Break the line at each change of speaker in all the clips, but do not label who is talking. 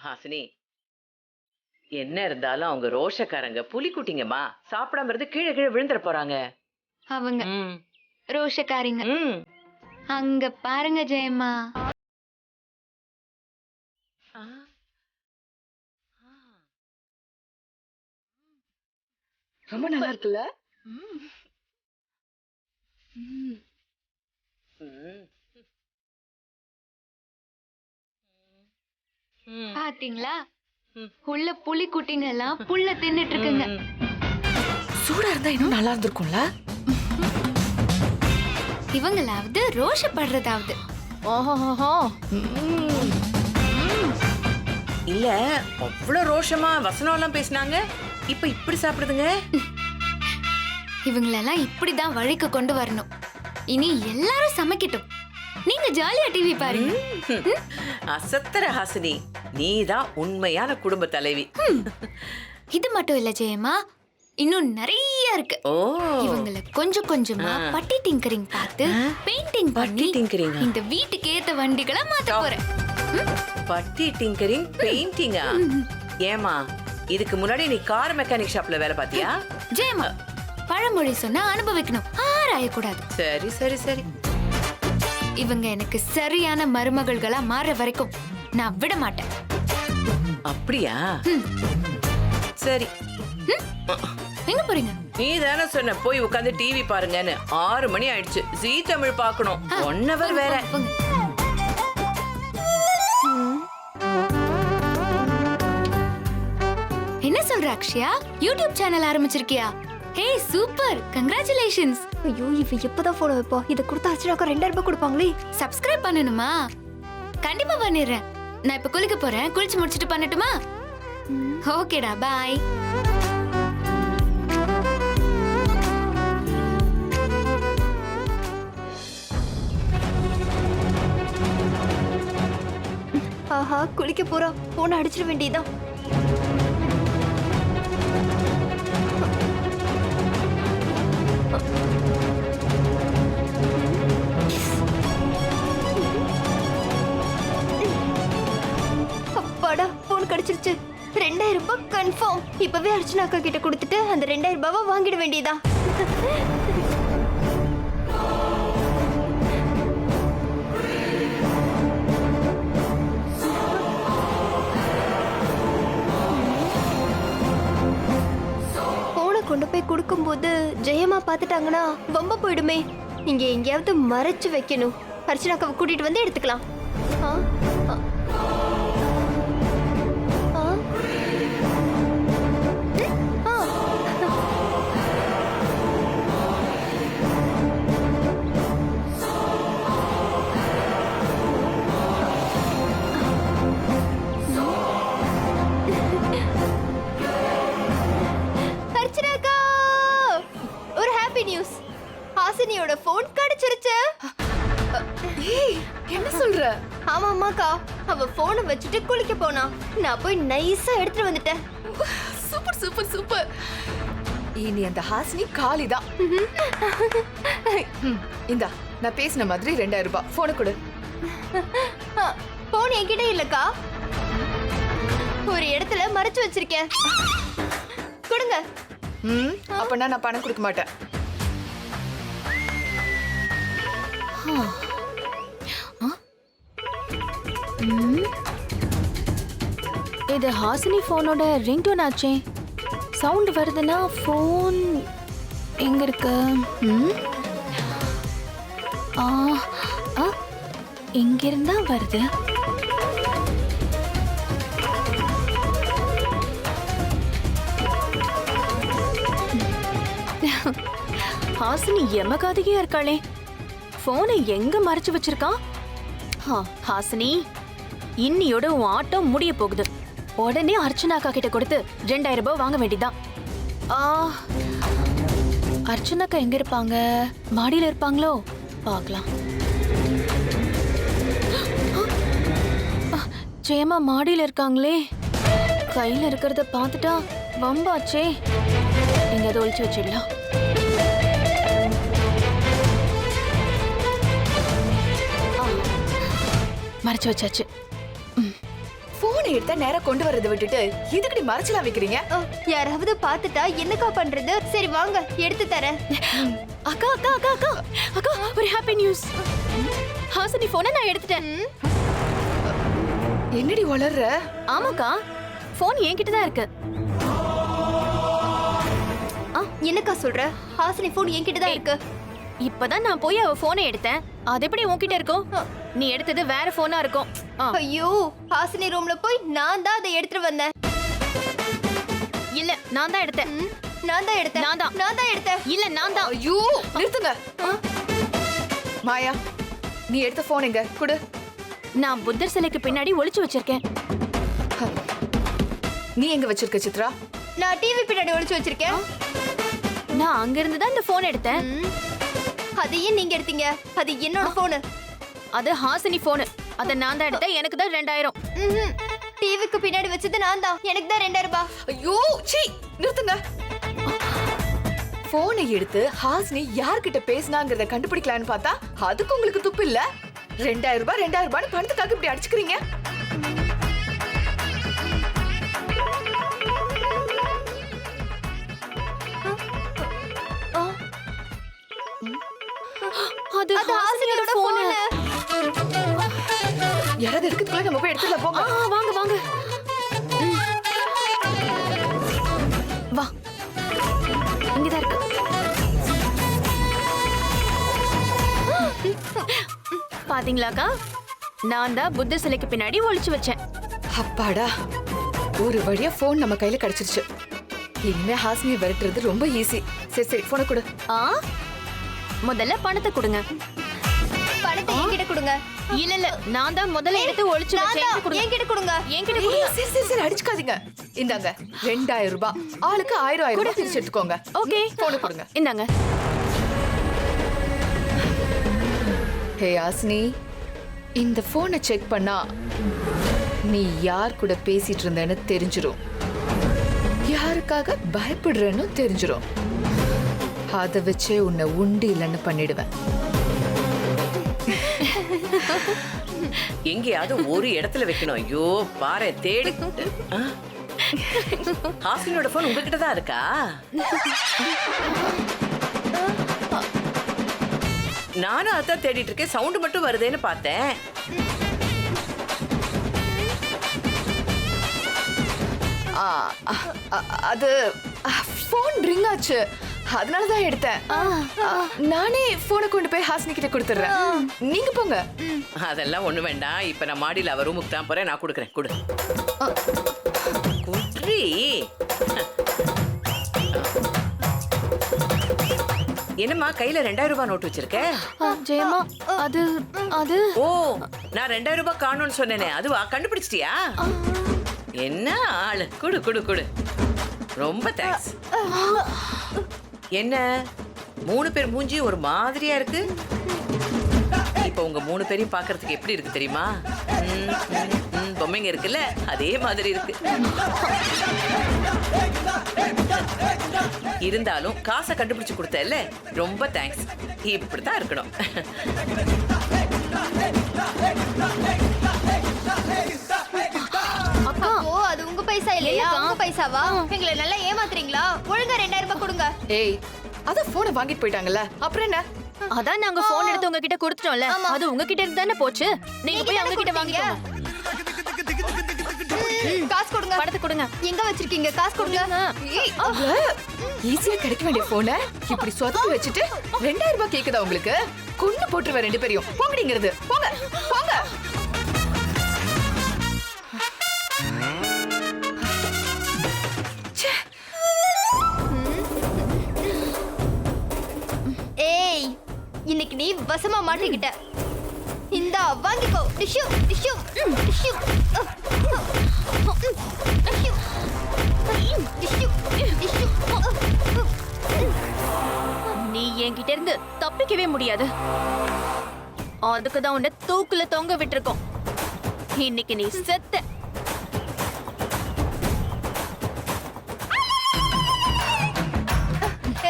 ஹாசினி, என்ன இருந்தாலும் அவங்க ரோஷக்காரங்க புலிக்குட்டிங்கம்மா. சாப்பிடாம இருந்து கீழே கீழே விழுந்துட போறாங்க.
அவங்க
ம்,
ரோஷக்காரிங்க.
ம்.
அங்க பாருங்க ஜெயம்மா.
ஆ, ஆ. ரொம்ப நல்லா இருக்குல்ல? ம், ம். ம்,
பாத்தீங்களா,
ம்.
உள்ள புலி குட்டிங்க எல்லாம் புல்ல தின்னுட்டு இருக்குங்க.
ம்.
சூடா இருந்தா இன்னும் நல்லா இருந்திருக்கும்ல.
இவங்களாவது ரோஷப்படுறதாவது.
ஓஹோஹோ.
இல்ல, அவ்வளவு ரோஷமா வசனம் எல்லாம் பேசினாங்க. இப்ப இப்படி சாப்பிடுதுங்க.
இவங்களெல்லாம் இப்படிதான் வழிக்கு கொண்டு வரணும். இனி எல்லாரும் சமைக்கட்டும், நீங்க ஜாலியா டிவி பாருங்க.
அசத்தர ஹாசினி, நீதான் உண்மையான குடும்ப தலைவி.
இது மட்டும் இல்ல ஜெயம்மா, இன்னும் நிறைய இருக்கு.
ஓ,
இவங்கள கொஞ்சம் கொஞ்சமா பட்டி டிங்கரிங் பார்த்து பெயிண்டிங் பண்ணி
டிங்கரிங்,
இந்த வீட்டுக்கு ஏத்த வண்டிகளா மாத்த போறேன்.
பட்டி டிங்கரிங், பெயிண்டிங்கா? ஏமா, இதுக்கு முன்னாடி நீ கார் மெக்கானிக் ஷாப்ல வேலை பார்த்தியா?
ஜெயம்மா, பழமொழி சொன்னா அனுபவிக்கணும், ஆராயக்கூடாது.
சரி சரி சரி.
இவங்க எனக்கு சரியான மருமகள்களா மாற வரைக்கும் நான் விட மாட்டேன்.
அப்படியா? சரி.
எங்க போறீங்க?
நீ தானே சொன்ன போய் உட்காந்து டிவி பாருங்கன்னு. 6 மணி ஆயிடுச்சு. ஜீ தமிழ் பார்க்கணும். 1 hour வேற.
போங்க. என்ன சொல்ற அக்ஷயா, யூடியூப் சேனல் ஆரம்பிச்சிருக்கியா? Hey super, congratulations.
ஐயோ, இவ எப்பதான் போட வைப்பா? இதை கொடுத்தா அர்ச்சனாக்கா 2000 ரூபாய் கொடுப்பாங்களே.
சப்ஸ்கிரைப் பண்ணணுமா? கண்டிப்பா பண்ணிடுறேன். நான் இப்ப குளிக்க போறேன், குளிச்சு முடிச்சிட்டு பண்ணட்டுமா? ஓகேடா, பாய்.
ஆஹா, குளிக்க போறா. போன அடிச்சிட வேண்டியதான். அப்பாடா, போன் கிடைச்சிருச்சு. 2000 ரூபாய் கன்ஃபார்ம். இப்பவே அர்ச்சனா அக்கா கிட்ட கொடுத்துட்டு அந்த 2000 ரூபாவை வாங்கிட வேண்டியதா. போனை கொண்டு போய் கொடுக்கும்போது ஜெயமா பார்த்துட்டாங்கன்னா வம்ப போயிடுமே. இங்க எங்கேயாவது மறைச்சு வைக்கணும். அர்ச்சனா அக்காவை கூட்டிட்டு வந்து எடுத்துக்கலாம். ஆ, ஆ. ஆ. ஆ. அர்ச்சனாக்கா, ஒரு ஹாப்பி நியூஸ். ஹாசினியோட போன் கிடைச்சிருச்சு.
என்ன சொல்ற?
ஆமா அம்மாக்கா, அவ போனை வச்சுட்டு குளிக்க போனா. நான் போய் நைஸா எடுத்துட்டு வந்துட்டேன்.
Super super super. இனி அந்த ஹாசினி காலிதான். இந்தா, நான் பேசின மாதிரி 2000 ரூபாய். போனை கொடு.
போன் என்கிட்ட இல்லக்கா, ஒரு இடத்துல மறைச்சு வச்சிருக்கேன். கொடுங்க.
அப்பனா நான் பணம் கொடுக்க மாட்டேன்.
இது ஹாசினி போனோட ரிங்டோன் ஆச்சே. சவுண்ட் வருதுன்னா போன் எங்க இருக்கு? எங்க இருந்தா வருது? ஹாசினி எமகாதிகையா இருக்காளே. போனை எங்க மறைச்சு வச்சிருக்கா? ஹாசினி, இன்னியோட உன் ஆட்டம் முடிய போகுது. உடனே அர்ச்சனாக்கா கிட்ட கொடுத்து 2000 ரூபாய் வாங்க வேண்டியதான். அர்ச்சனாக்கா எங்க இருப்பாங்க? மாடியில இருப்பாங்களோ? பார்க்கலாம். ஜெயமா மாடியில இருக்காங்களே. கையில இருக்கிறத பார்த்துட்டா வம்பாச்சே. எங்க ஒளிச்சு வச்சிடலாம். மறைச்சு வச்சாச்சு.
போனை எடுத்தா நேரா கொண்டு வரதை விட்டுட்டு இதுக்கடி மறைச்சலாம் வைக்கிறீங்க?
யாராவது பார்த்துட்டா என்னக்கா பண்றது? சரி வாங்க எடுத்து தரேன்.
அக்கா அக்கா அக்கா அக்கா அக்கா ஒரு ஹாப்பி நியூஸ். ஹாசினி போனை நான் எடுத்துட்டேன்.
என்னடி வளர்ற?
ஆமாக்கா, போன் என்கிட்ட தான் இருக்கு.
என்னக்கா சொல்ற? ஹாசினி போன் என்கிட்ட தான் இருக்கு.
இப்பதான் நான் போய் அவ போனை எடுத்தேன். அது எப்படி உன்கிட்ட இருக்கும்? நீ எடுத்தது வேற போனா இருக்கும்.
ஐயோ, ஹாசினி ரூம்ல போய் நான் தான் அதை எடுத்துட்டு வந்தேன்.
இல்ல, நான் தான் எடுத்தேன்.
நான் தான் எடுத்தேன்.
நான்
தான் எடுத்தேன்.
இல்ல, நான் தான்.
ஐயோ நிறுத்துங்க. மாயா, நீ எடுத்த போன் எங்க குடு.
நான் புத்தர் சிலைக்கு பின்னாடி ஒளிச்சு வச்சிருக்கேன்.
நீ எங்க வச்சிருக்க சித்ரா?
நான் டிவி பின்னாடி ஒளிச்சு வச்சிருக்கேன்.
நான் அங்க இருந்து தான் இந்த போன் எடுத்தேன்.
அதையும் நீங்க எடுத்தீங்க. அது என்னோட போனு.
அது ஹாசினி போனு. அத நான் தான் எடுத்தேன். எனக்கு தான் 2000.
டிவிக்கு பின்னாடி வச்சது நான் தான். எனக்கு தான் 2000 ரூபாய்.
ஐயோ சீ, நிறுத்துங்க. போனை எடுத்து ஹாசினி யார்கிட்ட பேசினாங்கறத கண்டுபிடிக்கலான்னு பார்த்தா அதுக்கு உங்களுக்கு துப்பு இல்ல. 2000 ரூபாய் பணத்துக்காக இப்படி அடிச்சுக்கிறீங்க.
அது
அது
ஹாசினியோட
ஹாசினியோட
போனு.
யாராவது எடுக்கிறதுக்குள்ள நம்ம போய் எடுத்துடலாம் போங்க.
வாங்க வாங்க. வா, இங்கதான் இருக்கு. பாத்தீங்களாக்கா, நான் தான் புத்த சிலைக்கு பின்னாடி ஒளிச்சு வச்சேன்.
அப்பாடா, ஒரு வழியா போன் நம்ம கையில கிடைச்சிருச்சு. இனிமே ஹாசினியை விரட்டுறது ரொம்ப ஈஸி. சரி சரி, போனை கொடு.
முதல்ல பணத்தை கொடுங்க.
பணத்தை என்கிட்ட கொடுங்க.
இல்ல இல்ல, நான் தான் முதல்ல எடுத்து ஒளிச்சு வச்சேன்.
என்கிட்ட கொடுங்க.
என்கிட்ட
ஏய்,
கொடுங்க.
சரி சரி சரி, அடிச்சுக்காதீங்க. இந்தாங்க 2000 ரூபாய். ஆளுக்கு 1000 ரூபாய் பிரிச்சு எடுத்துக்கோங்க.
ஓகே,
போனை கொடுங்க.
இந்தாங்க.
ஹே ஹாசினி, இந்த போனை செக் பண்ணா நீ யார் கூட பேசிட்டு இருந்தேன்னு தெரிஞ்சிரும். யாருக்காக பயப்படுறேன்னு தெரிஞ்சிரும். அதை வச்சே உன்னை உண்டு இல்லைன்னு பண்ணிடுவேன்.
எங்கேயாவது ஒரு இடத்துல வைக்கணும். ஐயோ பாரு, தேடி. ஹாசினியோட போன் உங்ககிட்ட தான் இருக்கா? நானும் அதான் தேடிட்டு இருக்கேன். சவுண்ட் மட்டும் வருதேன்னு பார்த்தேன்.
அது போன் ரிங் ஆச்சு, அதனாலதான் எடுத்தேன். நானே போனை கொண்டு போய் ஹாசினி கிட்ட கொடுத்துறேன். நீங்க போங்க.
அதெல்லாம் ஒண்ணு வேண்டாம். இப்ப நான் மாடியில் அவ ரூமுக்கு தான் போறேன். நான் கொடுக்குறேன். கொடு குட்ரி. என்னம்மா கையில 2000 ரூபாய் நோட்டு வச்சிருக்க?
ஜெயமா, அது அது
ஓ, நான் 2000 ரூபாய் காணும்னு சொன்னேனே, அதுவா? கண்டுபிடிச்சிட்டியா? என்ன ஆளு! குடு குடு குடு. ரொம்ப தேங்க்ஸ். என்ன 3 பேர் மூஞ்சி ஒரு மாதிரியா இருக்கு? இப்ப உங்க 3 பேரையும் பாக்குறதுக்கு எப்படி இருக்கு தெரியுமா? பொம்மைங்க இருக்குல்ல, அதே மாதிரி இருக்கு. இருந்தாலும் காசை கண்டுபிடிச்சு கொடுத்தல, ரொம்ப தேங்க்ஸ். இப்படித்தான் இருக்கணும்.
ஓ, அது உங்க பைசா இல்லையா?
இல்லக்கா.
உங்க பைசாவா? எங்களை நல்லா ஏமாத்துறீங்களா? ஒழுங்கா 2000 ரூபாய் கொடுங்க.
ஏய், அத போனை வாங்கிட்டு போயிட்டாங்கல்ல, அப்புறம் என்ன?
அதான் நாங்க போன் எடுத்து உங்ககிட்ட கொடுத்துட்டோம்ல. அது உங்ககிட்ட இருந்து தானே போச்சு. நீங்க போய் அவங்க கிட்ட வாங்கிக்கோங்க.
காசு கொடுங்க.
பணத்தை கொடுங்க.
எங்க வச்சிருக்கீங்க? காசு கொடுங்க.
ஏய், ஈஸியா கிடைக்க வேண்டிய போனை இப்படி சொதப்பி வச்சுட்டு 2000 ரூபாய் கேக்குதா உங்களுக்கு? கொண்டு போட்டுருவேன் 2 பேரையும். போங்கடிங்கிறது. போங்க போங்க.
ஏய், இன்னைக்கு நீ வசமா மாட்டிக்கிட்ட. இந்தா வாங்கிக்கோ. Tissue tissue tissue tissue tissue.
நீ என்கிட்ட இருந்து தப்பிக்கவே முடியாது. அதுக்கு தான் உன்னை தூக்குல தொங்க விட்டுருக்கோம். இன்னைக்கு நீ செத்த.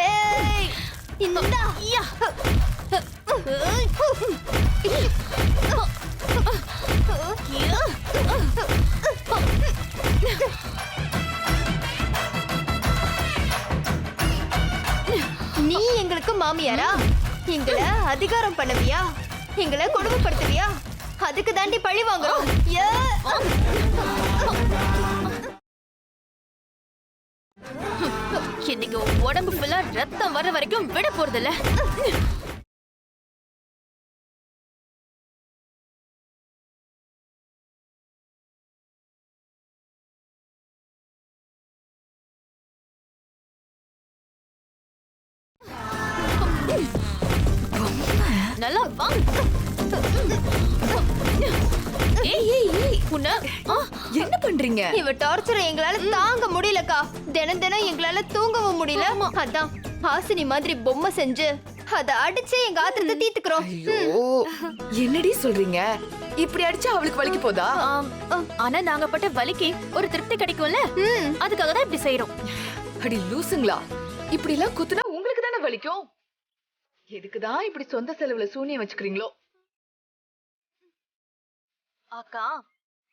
ஏய், இந்தா.
யா.
மாமியாரா? எங்களை அதிகாரம் பண்ணவியா? எங்களை கொடுமைப்படுத்துவியா? அதுக்கு தாண்டி பழி வாங்குறோம். ஏ!
இன்னைக்கு உன் உடம்பு ஃபுல்லா ரத்தம் வர வரைக்கும் விட போறதில்ல. நல்லா வாங்க. ஏய் ஏய் ஏய் உன்ன
என்ன பண்றீங்க?
இவ டார்ச்சர் எங்களால தாங்க முடியலக்கா. தினம் தினம் எங்களால தூங்கவும் முடியல. அதான் ஹாசினி மாதிரி பொம்மை செஞ்சு அத அடிச்சு எங்க ஆத்திரத்தை தீத்துக்கிறோம்.
ஐயோ, என்னடி சொல்றீங்க? இப்படி அடிச்சா அவளுக்கு வலிக்கு போதா?
ஆனா நாங்க பட்ட வலிக்கு ஒரு திருப்தி கிடைக்கும்ல, அதுக்காக தான் இப்படி செய்யறோம்.
அடி லூசுங்களா, இப்படி எல்லாம் குத்துனா உங்களுக்கு தானே வலிக்கும். எதுக்குதான் இப்படி சொந்த செலவுல சூனியம் வச்சுக்கிறீங்களோ?
அக்கா,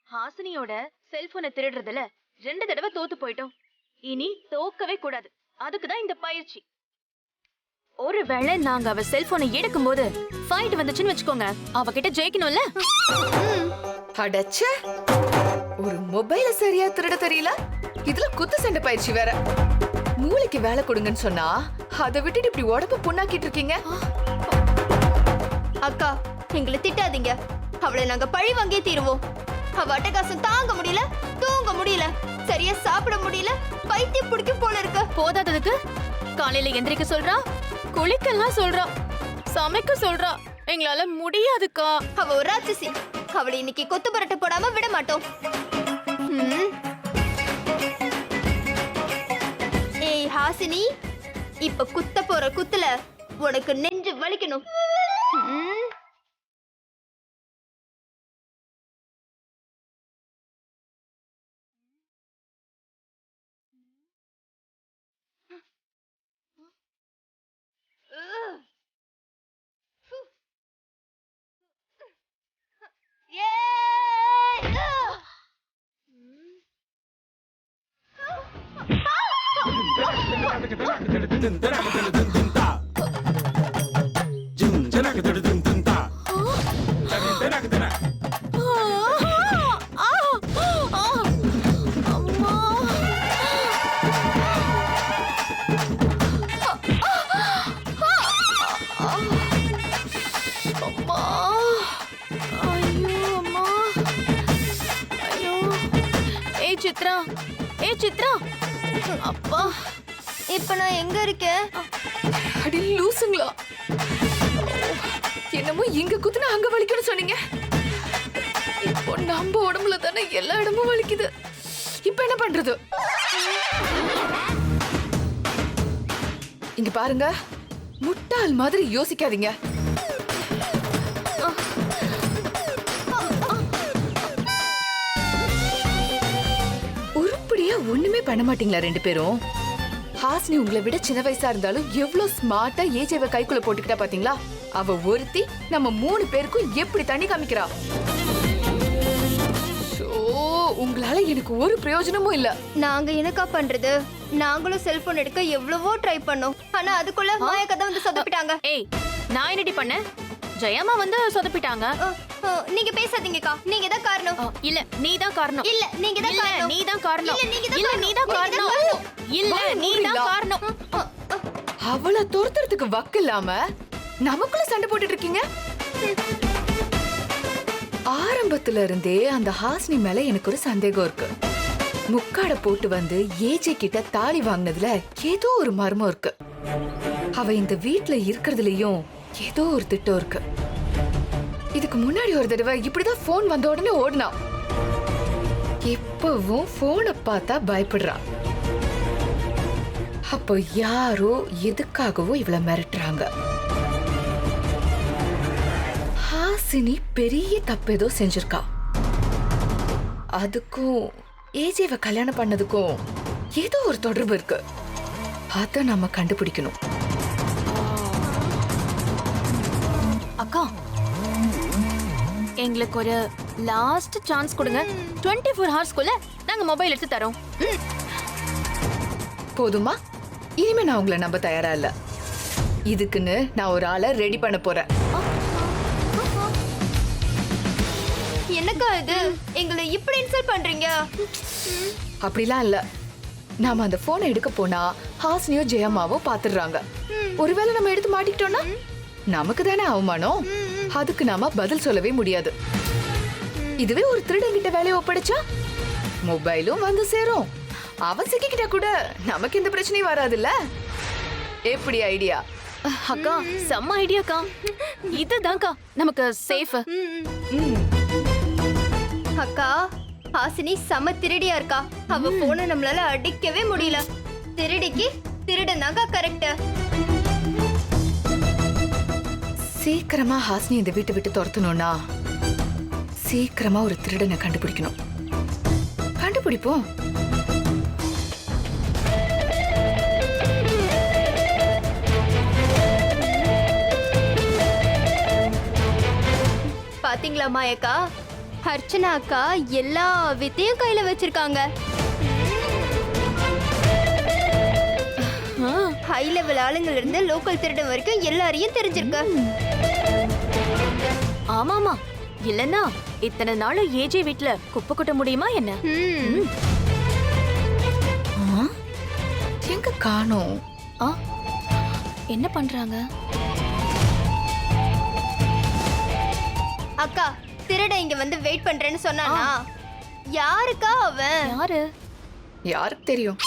ஹாசினியோட செல்போனை திருடுறதுல 2 தடவை தோத்து போயிட்டோம். இனி தோக்கவே கூடாது. அதுக்குதான் இந்த பயிற்சி. ஒருவேளை நாங்க அவ செல்போனை எடுக்கும் போது ஃபைட் வந்துச்சுன்னு வச்சுக்கோங்க, அவகிட்ட ஜெயிக்கணும்ல.
அடச்சே, ஒரு மொபைல சரியா திருட தெரியல, இதுல குத்து சண்டை பயிற்சி வேற. மூளைக்கு வேலை கொடுங்கன்னு சொன்னா அதை விட்டுட்டு இப்படி உடம்பு புண்ணாக்கிட்டு இருக்கீங்க.
அக்கா, எங்களை திட்டாதீங்க. அவளை நாங்க பழி வாங்கியே தீருவோம். அவ அட்டகாசம் தாங்க முடியல, தூங்க முடியல, சரியா சாப்பிட முடியல, பைத்தியம் பிடிக்கும் போல இருக்கு.
போதாததுக்கு காலையில எந்திரிக்க சொல்றா, குளிக்கலாம் சொல்றா, சமைக்க சொல்றா. எங்களால முடியாதுக்கா.
அவ ஒரு ராட்சசி. அவளை இன்னைக்கு கொத்து பரட்ட போடாம விட மாட்டோம். ஏய் ஹாசினி, இப்ப குத்த போற குத்துல உனக்கு நெஞ்சு வலிக்கணும்.
சித்ரா, ஏ சித்ரா, அப்பா,
இப்ப நான் எங்க இருக்கேன்?
அடி லூசுங்களா, என்னமோ இங்க குத்துனா அங்க வலிக்கும்னு சொன்னீங்க. இப்போ நம்ம உடம்புல தானே எல்லா இடமும் வலிக்குது. இப்ப என்ன பண்றது? இங்க பாருங்க, முட்டாள் மாதிரி யோசிக்காதீங்க. உருப்படியா ஒண்ணுமே பண்ண மாட்டீங்களா 2 பேரும்? ஹாசினி உங்களை விட சின்ன வயசா இருந்தாலும் எவ்வளவு ஸ்மார்ட்டா ஏஜேவ கைக்குள்ள போட்டுக்கிட்டா பாத்தீங்களா? அவ ஒருத்தி நம்ம 3 பேருக்கும் எப்படி தண்ணி காமிக்கிறா. உங்களால எனக்கு ஒரு பிரயோஜனமும் இல்ல.
நாங்க என்னக்கா பண்றது? நாங்களும் செல்போன் எடுக்க எவ்வளவோ ட்ரை பண்ணோம். ஆனா அதுக்குள்ள மாயா கதை வந்து சொதப்பிட்டாங்க.
ஏய், நான் என்னடி பண்ணேன்? ஜெயம்மா வந்து சொதப்பிட்டாங்க.
நீங்க பேசாதீங்கக்கா. நீங்க தான் காரணம்.
இல்ல, நீ தான் காரணம்.
இல்ல, நீங்க தான் காரணம்.
நீ தான் காரணம்.
இல்ல, நீ தான் காரணம்.
இல்ல, நீ தான் காரணம்.
அவளை தோர்த்துறதுக்கு வக்கு இல்லாம நமக்குள்ள சண்டை போட்டுட்டு இருக்கீங்க. ஆரம்பத்துல இருந்தே அந்த ஹாசினி மேல எனக்கு ஒரு சந்தேகம் இருக்கு. முக்காட போட்டு வந்து ஏஜே கிட்ட தாலி வாங்கினதுல ஏதோ ஒரு மர்மம் இருக்கு. அவ இந்த வீட்ல இருக்கிறதுலயும் ஏதோ ஒரு திட்டம் இருக்கு. இதுக்கு முன்னாடி ஒரு தடவை இப்படிதான் போன் வந்த உடனே ஓடுனா. இப்பவும் போனை பார்த்தா பயப்படுறா. அப்போ யாரோ எதுக்காகவோ இவளை மிரட்டுறாங்க. ஹாசினி பெரிய தப்பு ஏதோ செஞ்சிருக்கா. அதுக்கும் ஏஜேவை கல்யாணம் பண்ணதுக்கும் ஏதோ ஒரு தொடர்பு இருக்கு. அத நம்ம கண்டுபிடிக்கணும்.
அக்கா, எங்களுக்கு ஒரு லாஸ்ட் சான்ஸ் கொடுங்க. 24 ஹவர்ஸ்க்குள்ள நாங்க மொபைல் எடுத்து தரோம்.
போதுமா? இனிமே நான் உங்களை நம்ப தயாரா இல்ல. இதுக்குன்னு நான் ஒரு ஆளை ரெடி பண்ண போறேன்.
என்னக்கா இது எங்களை இப்படி இன்சல்ட் பண்றீங்க?
அப்படிலாம் இல்ல. நாம அந்த போனை எடுக்க போனா ஹாஸ்னியோ ஜெயம்மாவோ பாத்துடுறாங்க. ஒருவேளை நம்ம எடுத்து மாட்டிக்கிட்டோம்னா நமக்கு தானே அவமானம். அதுக்கு நாம பதில் சொல்லவே முடியாது. இதுவே ஒரு திருடன் கிட்ட வேலையை ஒப்படைச்சா மொபைலும் வந்து சேரும். அவன் சிக்கிக்கிட்டா கூட நமக்கு எந்த பிரச்சனையும் வராதுல்ல. எப்படி ஐடியா?
அக்கா செம்ம ஐடியாக்கா. இதுதான்க்கா நமக்கு சேஃப்.
அக்கா ஹாசினி செம திருடியா இருக்கா. அவ போனை நம்மளால அடிக்கவே முடியல. திருடிக்கு திருடன் தாங்க கரெக்ட்.
சீக்கிரமா ஹாஸ்னி இந்த வீட்டை விட்டு துரத்தணும்னா சீக்கிரமா ஒரு திருடனை கண்டுபிடிக்கணும். கண்டுபிடிப்போம்.
பாத்தீங்களா மாயக்கா, அர்ச்சனா அக்கா எல்லா வித்தையும் கையில வச்சிருக்காங்க. ஹை லெவல் ஆளுங்கள்ல இருந்து லோக்கல் திருடன் வரைக்கும் எல்லாரையும் தெரிஞ்சிருக்கு.
ஆமாமா, இல்லன்னா இத்தனை நாளும் ஏஜே வீட்ல குப்பை கொட்ட முடியுமா என்ன?
எங்க காணோம்?
என்ன பண்றாங்க?
அக்கா திருடன் இங்க வந்து வெயிட் பண்றேன்னு சொன்னானா? யாருக்கா அவன்?
யாரு?
யாருக்கு தெரியும்?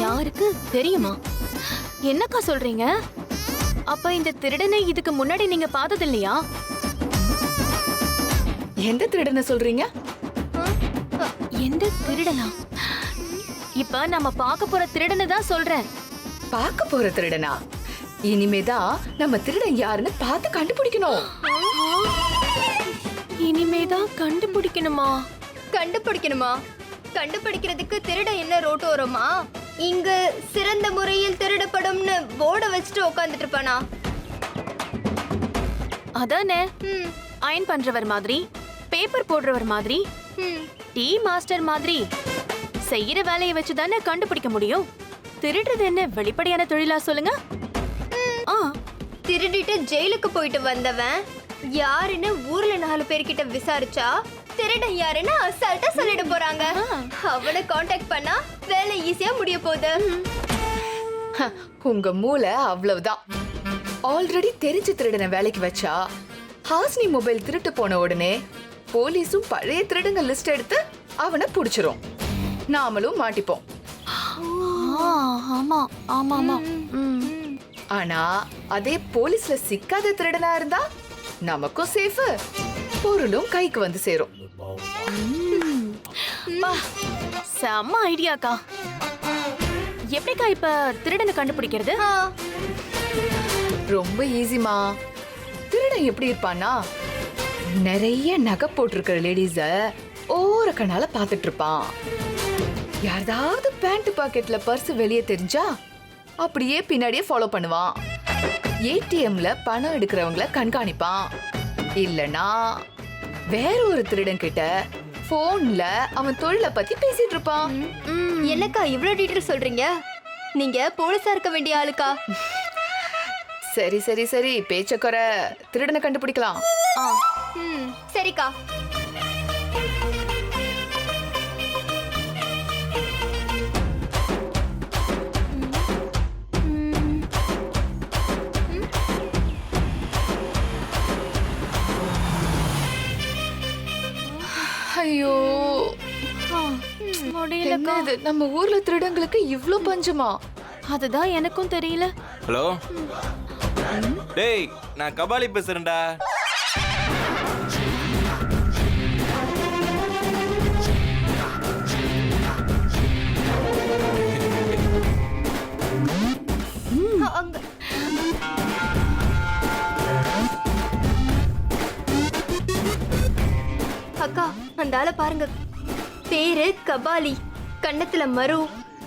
யாருக்கு தெரியுமா? என்னக்கா சொல்றீங்க? அப்ப இந்த திருடனை இதுக்கு முன்னாடி நீங்க பார்த்தது இல்லையா?
எந்த திருடனை சொல்றீங்க?
எந்த திருடனா? இப்ப நம்ம பார்க்க போற திருடனை தான் சொல்றேன்.
பார்க்க போற திருடனா? இனிமேதான் நம்ம திருடன் யாருன்னு பார்த்து கண்டுபிடிக்கணும்.
இனிமேதான் கண்டுபிடிக்கணுமா?
கண்டுபிடிக்கணுமா? கண்டுபிடிக்கிறதுக்கு திருடன் என்ன ரோட்டோரமா இங்கு சிறந்த முறையில் திருடப்படும்னு போர்டை வச்சுட்டு உட்காந்துட்டு இருப்பானா?
அதானே, அயன் பண்றவர் மாதிரி, பேப்பர் போடுறவர் மாதிரி, டீ மாஸ்டர் மாதிரி செய்யற வேலையை வச்சுதானே கண்டுபிடிக்க முடியும். திருடுறது என்ன வெளிப்படையான தொழிலா சொல்லுங்க?
திருடிட்டு ஜெயிலுக்கு போயிட்டு வந்தவன் யாருன்னு ஊர்ல 4 பேர்கிட்ட விசாரிச்சா திருடன் யாருன்னு அசால்ட்டா சொல்லிட போறாங்க. அவனை காண்டாக்ட் பண்ணா வேலை ஈஸியா முடிய போகுது.
உங்க மூளை அவ்வளவுதான். ஆல்ரெடி தெரிஞ்ச திருடனை வேலைக்கு வச்சா ஹாஸ்னி மொபைல் திருட்டு போன உடனே போலீஸும் பழைய திருடுங்க லிஸ்ட் எடுத்து அவனை புடிச்சிரும். நாமளும் மாட்டிப்போம்.
ஆமா ஆமா ஆமா.
ஆனா அதே போலீஸ்ல சிக்காத திருடனா இருந்தா நமக்கும் சேஃப், பொருளும் கைக்கு வந்து சேரும்.
செம்ம ஐடியாக்கா. எப்படிக்கா இப்ப திருடனை கண்டுபிடிக்கிறது?
ரொம்ப ஈஸிமா. திருடன் எப்படி இருப்பானா, நிறைய நகை போட்டிருக்கிற லேடிஸ ஓர கண்ணால பாத்துட்டு இருப்பான். யாராவது பேண்ட் பாக்கெட்ல பர்ஸ் வெளியே தெரிஞ்சா அப்படியே பின்னாடியே ஃபாலோ பண்ணுவான். ஏடிஎம்ல பணம் எடுக்கிறவங்கள கண்காணிப்பான். இல்லனா வேற ஒரு திருடன் கிட்ட போன்ல அவன் தொழிலை பத்தி பேசிட்டு இருப்பான்.
என்னக்கா இவ்வளவு டீட்டெயில் சொல்றீங்க? நீங்க போலீஸா இருக்க வேண்டிய ஆளுக்கா?
சரி சரி சரி, பேச்ச குறை. திருடனை கண்டுபிடிக்கலாம்.
சரிக்கா.
ஐயோ,
முடியலக்கா.
என்னது நம்ம ஊர்ல திருடங்களுக்கு இவ்ளோ பஞ்சமா?
அதுதான் எனக்கும் தெரியல.
ஹலோ, டேய் நான் கபாலி பேசுறேன்டா.
அக்கா அந்த ஆளை பாருங்க. பேரு கபாலி, கண்ணத்துல மரு,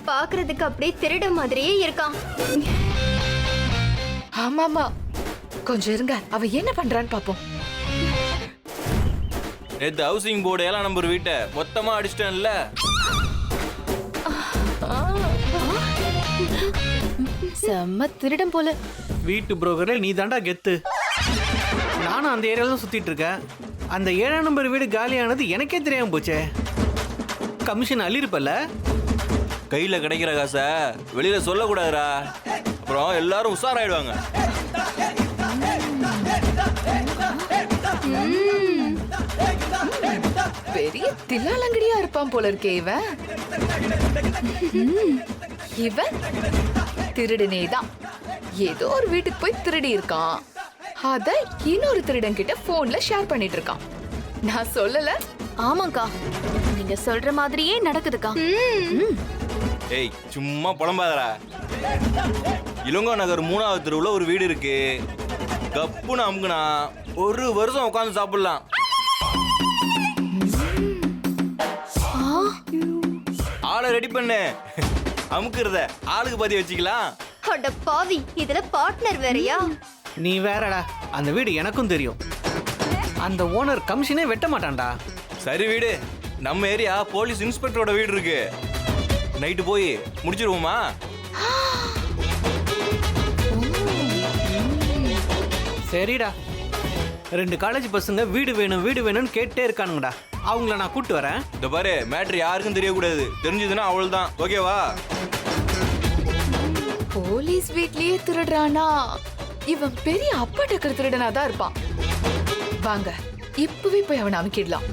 பாக்குறதுக்கு அப்படியே திருட மாதிரியே இருக்கான்.
ஆமாமா, கொஞ்சம் இருங்க, அவ என்ன பண்றான்னு பாப்போம்.
நேத்து ஹவுசிங் போர்டு 7ஆம் நம்பர் வீட்டை மொத்தமா அடிச்சிட்டேன்ல.
செம்ம திருடம் போல.
வீட்டு புரோக்கர்ல நீ தாண்டா கெத்து. நானும் அந்த ஏரியால தான் சுத்திட்டு இருக்கேன். அந்த 7ஆம் நம்பர் வீடு காலியானது எனக்கே தெரியாம போச்சே. கமிஷன் அள்ளிருப்பல்ல?
கையில கிடைக்கிற காசை வெளியில சொல்லக்கூடாதுடா, அப்புறம் எல்லாரும் உஷாராயிடுவாங்க.
பெரிய தில்லாலங்கடியா இருப்பான் போல இருக்கே இவன். இவன் திருடனேதான். ஏதோ ஒரு வீட்டுக்கு போய் திருடி இருக்கான். அத இன்னொரு திருடன் கிட்ட போன்ல ஷேர் பண்ணிட்டு இருக்கான். நான் சொல்லல?
ஆமாக்கா, நீங்க சொல்ற மாதிரியே நடக்குதுக்கா.
ஏய் சும்மா புலம்பாதடா. இளங்கோ நகர் 3வது தெருவுல ஒரு வீடு இருக்கு. கப்புன்னு அமுக்குனா 1 வருஷம் உட்காந்து சாப்பிடலாம். ஆளை ரெடி பண்ணு, அமுக்குறத ஆளுக்கு பாதி வச்சுக்கலாம்.
அட பாவி, இதுல பார்ட்னர் வேறயா?
நீ வேறடா. அந்த வீடு எனக்கும் தெரியும். அந்த ஓனர் கமிஷனே வெட்ட மாட்டான்டா.
சரி வீடு, நம்ம ஏரியா போலீஸ் இன்ஸ்பெக்டரோட வீடு இருக்கு. நைட்டு போய் முடிச்சிருவோமா?
சரிடா. 2 காலேஜ் பசங்க வீடு வேணும் வீடு வேணும்னு கேட்டே இருக்கானுங்கடா. அவங்கள நான் கூட்டு வரேன்.
இந்த பாரு, மேட்ரு யாருக்கும் தெரியக்கூடாது. தெரிஞ்சதுன்னா அவள்தான். ஓகேவா?
போலீஸ் வீட்லயே திருடுறானா? இவன் பெரிய அப்பா டக்கர் திருடனா தான் இருப்பான். வாங்க இப்பவே போய் அவனை அமுக்கிடலாம்.